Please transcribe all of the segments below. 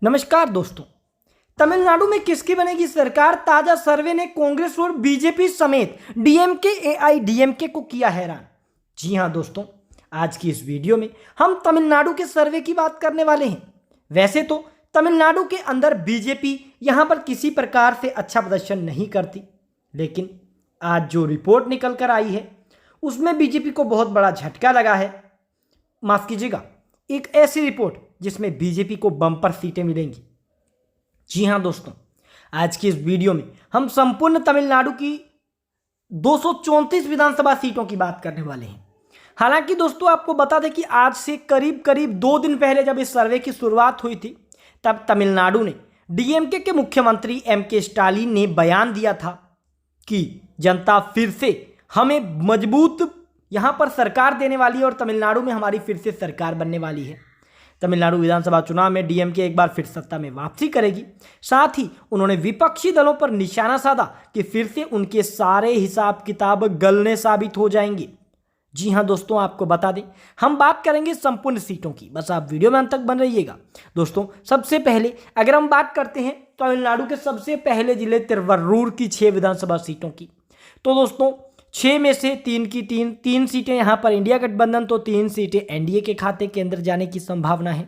नमस्कार दोस्तों। तमिलनाडु में किसकी बनेगी सरकार? ताजा सर्वे ने कांग्रेस और बीजेपी समेत डीएमके एआईडीएमके को किया हैरान। जी हां दोस्तों, आज की इस वीडियो में हम तमिलनाडु के सर्वे की बात करने वाले हैं। वैसे तो तमिलनाडु के अंदर बीजेपी यहां पर किसी प्रकार से अच्छा प्रदर्शन नहीं करती, लेकिन आज जो रिपोर्ट निकल कर आई है उसमें बीजेपी को बहुत बड़ा झटका लगा है। माफ कीजिएगा, एक ऐसी रिपोर्ट जिसमें बीजेपी को बम्पर सीटें मिलेंगी। जी हां दोस्तों, आज की इस वीडियो में हम संपूर्ण तमिलनाडु की 234 विधानसभा सीटों की बात करने वाले हैं। हालांकि दोस्तों आपको बता दें कि आज से करीब करीब 2 दिन पहले जब इस सर्वे की शुरुआत हुई थी, तब तमिलनाडु ने डीएमके के मुख्यमंत्री एमके स्टालिन ने बयान दिया था कि जनता फिर से हमें मजबूत यहां पर सरकार देने वाली है और तमिलनाडु में हमारी फिर से सरकार बनने वाली है। तमिलनाडु विधानसभा चुनाव में डीएमके एक बार फिर सत्ता में वापसी करेगी। साथ ही उन्होंने विपक्षी दलों पर निशाना साधा कि फिर से उनके सारे हिसाब किताब गलने साबित हो जाएंगे। जी हां दोस्तों, आपको बता दें हम बात करेंगे संपूर्ण सीटों की, बस आप वीडियो में अंत तक बन रहिएगा। दोस्तों सबसे पहले अगर हम बात करते हैं तमिलनाडु के सबसे पहले जिले तिरुवरूर की 6 विधानसभा सीटों की, तो दोस्तों 6 में से 3 सीटें यहाँ पर इंडिया गठबंधन, तो 3 सीटें एनडीए के खाते के अंदर जाने की संभावना है।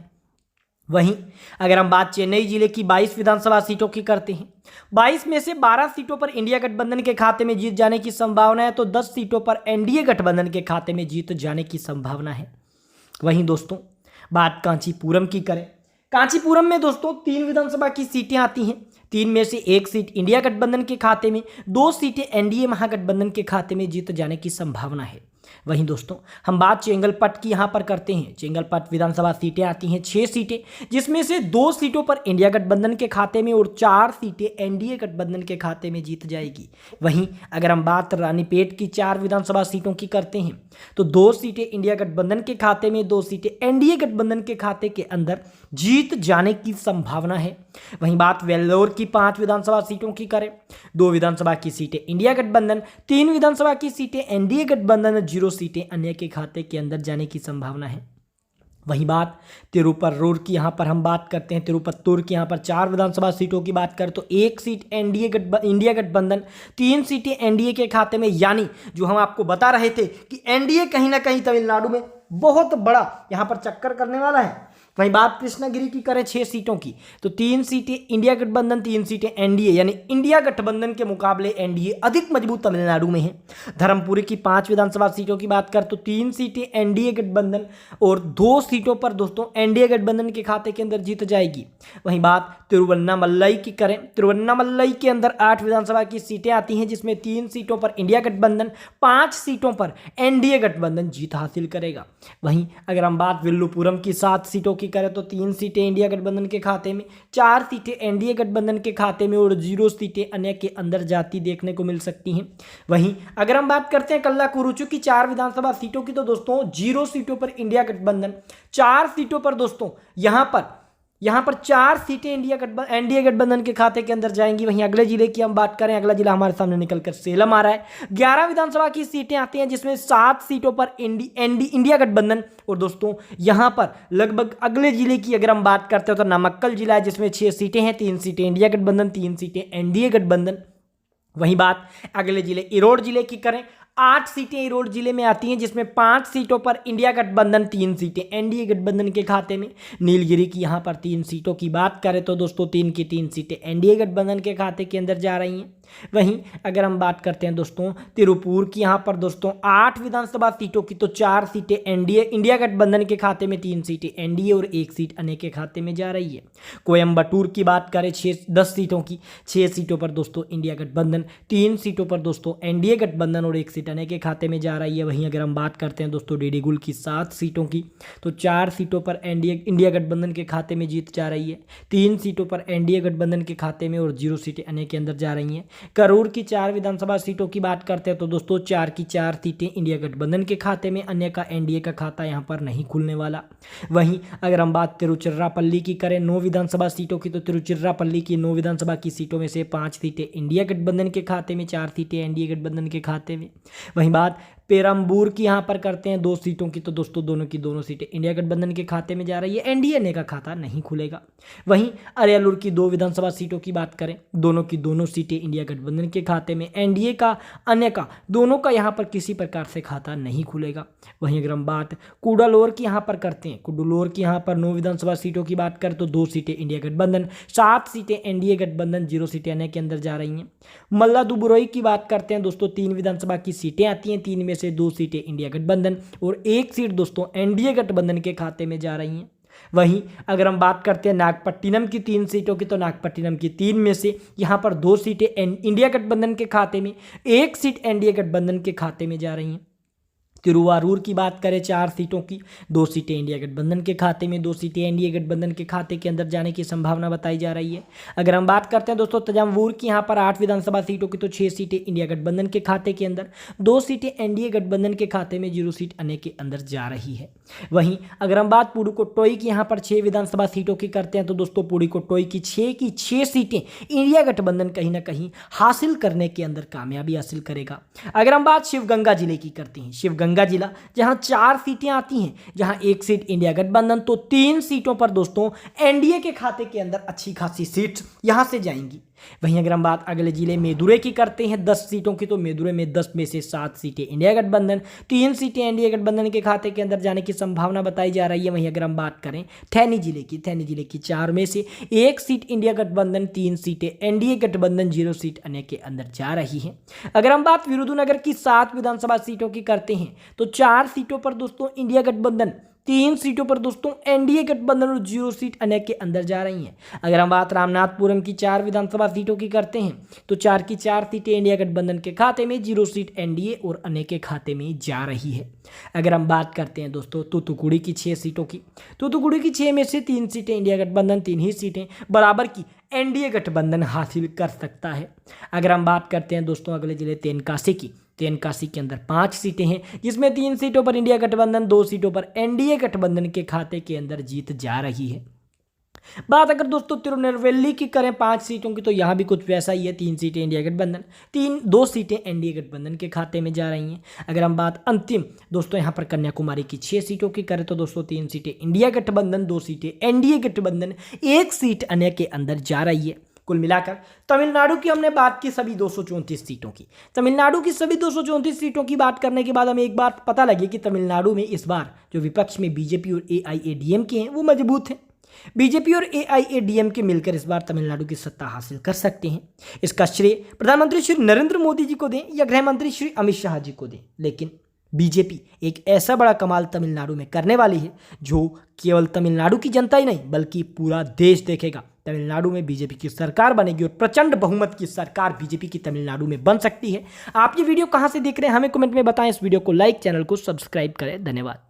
वहीं अगर हम बात चेन्नई जिले की 22 विधानसभा सीटों की करते हैं, 22 में से 12 सीटों पर इंडिया गठबंधन के खाते में जीत जाने की संभावना है, तो 10 सीटों पर एनडीए गठबंधन के खाते में जीत जाने की संभावना है। वहीं दोस्तों बात कांचीपुरम की करें, कांचीपुरम में दोस्तों 3 विधानसभा की सीटें आती हैं। 3 में से 1 सीट इंडिया गठबंधन के खाते में, 2 सीटें एनडीए महागठबंधन के खाते में जीत जाने की संभावना है। वहीं दोस्तों हम बात चेंगलपट की यहां पर करते हैं। चेंगलपट विधानसभा सीटें आती हैं 6 सीटें, जिसमें से 2 सीटों पर इंडिया गठबंधन के खाते में और 4 सीटें एनडीए गठबंधन के खाते में जीत जाएगी। वहीं अगर हम बात रानीपेट की 4 विधानसभा सीटों की करते हैं, तो 2 सीटें इंडिया गठबंधन के खाते में, 2 सीटें एनडीए गठबंधन के खाते के अंदर जीत जाने की संभावना है। वहीं बात वेल्लोर की 5 विधानसभा सीटों की करें, 2 विधानसभा की सीटें इंडिया गठबंधन, 3 विधानसभा की सीटें एनडीए गठबंधन, 0 सीटें अन्य के खाते के अंदर जाने की संभावना है। वहीं बात तिरुपरूर की यहां पर हम बात करते हैं, तिरुपत्तूर की यहां पर 4 विधानसभा सीटों की बात करें तो 1 सीट इंडिया गठबंधन, 3 सीटें एनडीए के खाते में। यानी जो हम आपको बता रहे थे कि एनडीए कहीं ना कहीं तमिलनाडु में बहुत बड़ा यहां पर चक्कर करने वाला है। वहीं बात कृष्णागिरी की करें 6 सीटों की, तो 3 सीटें इंडिया गठबंधन, 3 सीटें एनडीए, यानी इंडिया गठबंधन के मुकाबले एनडीए अधिक मजबूत तमिलनाडु में है। धर्मपुरी की 5 विधानसभा सीटों की बात कर तो 3 सीटें एनडीए गठबंधन और 2 सीटों पर दोस्तों एनडीए गठबंधन के खाते के अंदर जीत जाएगी। वहीं बात तिरुवन्नामलई की करें, तिरुवन्नामलई के अंदर 8 विधानसभा की सीटें आती हैं, जिसमें 3 सीटों पर इंडिया गठबंधन, 5 सीटों पर एनडीए गठबंधन जीत हासिल करेगा। वहीं अगर हम बात विल्लुपुरम की 7 सीटों की करें तो 3 सीटें इंडिया गठबंधन के खाते में, 4 सीटें एनडीए गठबंधन के खाते में और 0 सीटें अन्य के अंदर जाती देखने को मिल सकती हैं। वहीं अगर हम बात करते हैं कल्लाकुरुचु की 4 विधानसभा सीटों की, तो दोस्तों 0 सीटों पर इंडिया गठबंधन, 4 सीटों पर दोस्तों यहां पर 4 सीटें एनडीए गठबंधन के खाते के अंदर जाएंगी। वहीं अगले जिले की हम बात करें, अगला जिला हमारे सामने निकलकर सेलम आ रहा है। 11 विधानसभा की सीटें आती हैं, जिसमें 7 सीटों पर इंडिया गठबंधन और दोस्तों यहां पर लगभग अगले जिले की अगर हम बात करते हो तो नामक्कल जिला है, जिसमें 6 सीटें हैं, 3 सीटें इंडिया गठबंधन, 3 सीटें एनडीए गठबंधन। वहीं बात अगले जिले इरोड जिले की करें, 8 सीटें इरोड जिले में आती हैं, जिसमें 5 सीटों पर इंडिया गठबंधन, 3 सीटें एनडीए गठबंधन के खाते में। नीलगिरी की यहां पर 3 सीटों की बात करें तो दोस्तों 3 की 3 सीटें एनडीए गठबंधन के खाते के अंदर जा रही हैं। वहीं अगर हम बात करते हैं दोस्तों तिरुपुर की यहां पर दोस्तों 8 विधानसभा सीटों की, तो 4 सीटें इंडिया गठबंधन के खाते में, 3 सीटें एनडीए और 1 सीट अन्य के खाते में जा रही है। कोयम्बटूर की बात करें 10 सीटों की, 6 सीटों पर दोस्तों इंडिया गठबंधन, 3 सीटों पर दोस्तों एनडीए गठबंधन और 1 सीट अन्य के खाते में जा रही है। वहीं अगर हम बात करते हैं दोस्तों डिडीगुल की 7 सीटों की, तो 4 सीटों पर इंडिया गठबंधन के खाते में जीत जा रही है, 3 सीटों पर एनडीए गठबंधन के खाते में और 0 सीटें अन्य के अंदर जा रही हैं। करूर की 4 विधानसभा सीटों की बात करते हैं तो दोस्तों 4 की 4 सीटें इंडिया गठबंधन के खाते में, अन्य का एनडीए का खाता यहां पर नहीं खुलने वाला। वहीं अगर हम बात तिरुचिरापल्ली की करें 9 विधानसभा सीटों की, तो तिरुचिरापल्ली की 9 विधानसभा की सीटों में से 5 सीटें इंडिया गठबंधन के खाते में, 4 सीटें एनडीए गठबंधन के खाते में। वहीं बात पेरम्बूर की यहाँ पर करते हैं 2 सीटों की, तो दोस्तों दोनों की दोनों सीटें इंडिया गठबंधन के खाते में जा रही है, एनडीए ने का खाता नहीं खुलेगा। वहीं अरियालूर की 2 विधानसभा सीटों की बात करें, दोनों की दोनों सीटें इंडिया गठबंधन के खाते में, एनडीए का अन्य का दोनों का यहाँ पर किसी प्रकार से खाता नहीं खुलेगा। वहीं अगर हम बात कुडालोर की यहाँ पर करते हैं, कुडालोर की यहाँ पर 9 विधानसभा सीटों की बात करें तो 2 सीटें इंडिया गठबंधन, 7 सीटें एनडीए गठबंधन, 0 सीटें अन्य के अंदर जा रही हैं। मल्लादुबुरई की बात करते हैं दोस्तों, 3 विधानसभा की सीटें आती हैं, 3 में से 2 सीटें इंडिया गठबंधन और 1 सीट दोस्तों एनडीए गठबंधन के खाते में जा रही हैं। वहीं अगर हम बात करते हैं नागपट्टिनम की 3 सीटों की, तो नागपट्टिनम की 3 में से यहां पर 2 सीटें इंडिया गठबंधन के खाते में, 1 सीट एनडीए गठबंधन के खाते में जा रही हैं। तिरुवारूर की बात करें 4 सीटों की, 2 सीटें इंडिया गठबंधन के खाते में, 2 सीटें एनडीए गठबंधन के खाते के अंदर जाने की संभावना बताई जा रही है। अगर हम बात करते हैं दोस्तों तंजावुर की, यहाँ पर 8 विधानसभा सीटों की, तो 6 सीटें इंडिया गठबंधन के खाते के अंदर, 2 सीटें एनडीए गठबंधन के खाते में, 0 सीट अन्य के अंदर जा रही है। वहीं अगर हम बात पुडुकोट्टोई की यहाँ पर 6 विधानसभा सीटों की करते हैं, तो दोस्तों पुडुकोट्टोई की 6 सीटें इंडिया गठबंधन कहीं ना कहीं हासिल करने के अंदर कामयाबी हासिल करेगा। अगर हम बात शिवगंगा जिले की करते हैं, शिवगंगा जिला जहां 4 सीटें आती हैं, जहां 1 सीट इंडिया गठबंधन, तो 3 सीटों पर दोस्तों एनडीए के खाते के अंदर अच्छी खासी सीट यहां से जाएंगी। वहीं अगर हम बात अगले जिले मेदुरै की करते हैं 10 सीटों की, तो मेदुरै में 10 में से 7 सीटें इंडिया गठबंधन, 3 सीटें एनडीए गठबंधन के खाते के अंदर जाने की संभावना बताई जा रही है। वहीं अगर हम बात करें थैनी जिले की 4 में से 1 सीट इंडिया गठबंधन, 3 सीटें एनडीए गठबंधन, 0 सीट अन्य के अंदर जा रही है। अगर हम बात विरुधुनगर की 7 विधानसभा सीटों की करते हैं, तो 4 सीटों पर दोस्तों इंडिया गठबंधन, 3 सीटों पर दोस्तों एनडीए गठबंधन और 0 सीट अन्य के अंदर जा रही हैं। अगर हम बात रामनाथपुरम की 4 विधानसभा सीटों की करते हैं, तो 4 की 4 सीटें इंडिया गठबंधन के खाते में, 0 सीट एनडीए और अन्य के खाते में जा रही है। अगर हम बात करते हैं दोस्तों तूतुकुड़ी की 6 सीटों की, तूतुकुड़ी की 6 में से 3 सीटें इंडिया गठबंधन, 3 ही सीटें बराबर की एनडीए गठबंधन हासिल कर सकता है। अगर हम बात करते हैं दोस्तों अगले जिले तेनकासी की, तेनकासी के अंदर 5 सीटें हैं, जिसमें 3 सीटों पर इंडिया गठबंधन, 2 सीटों पर एनडीए गठबंधन के खाते के अंदर जीत जा रही है। बात अगर दोस्तों तिरुनेलवेली की करें 5 सीटों की, तो यहाँ भी कुछ वैसा ही है, 3 सीटें इंडिया गठबंधन, 2 सीटें एनडीए गठबंधन के खाते में जा रही हैं। अगर हम बात अंतिम दोस्तों यहाँ पर कन्याकुमारी की 6 सीटों की करें, तो दोस्तों 3 सीटें इंडिया गठबंधन, 2 सीटें एनडीए गठबंधन, 1 सीट अन्य के अंदर जा रही है। कुल मिलाकर तमिलनाडु की हमने बात की सभी 234 सीटों की। तमिलनाडु की सभी 234 सीटों की बात करने के बाद हमें एक बात पता लगी कि तमिलनाडु में इस बार जो विपक्ष में बीजेपी और एआईएडीएमके हैं वो मजबूत हैं। बीजेपी और एआईएडीएमके मिलकर इस बार तमिलनाडु की सत्ता हासिल कर सकते हैं। इसका श्रेय प्रधानमंत्री श्री नरेंद्र मोदी जी को दें या गृह मंत्री श्री अमित शाह जी को दें, लेकिन बीजेपी एक ऐसा बड़ा कमाल तमिलनाडु में करने वाली है जो केवल तमिलनाडु की जनता ही नहीं बल्कि पूरा देश देखेगा। तमिलनाडु में बीजेपी की सरकार बनेगी और प्रचंड बहुमत की सरकार बीजेपी की तमिलनाडु में बन सकती है। आप ये वीडियो कहां से देख रहे हैं हमें कमेंट में बताएं। इस वीडियो को लाइक, चैनल को सब्सक्राइब करें। धन्यवाद।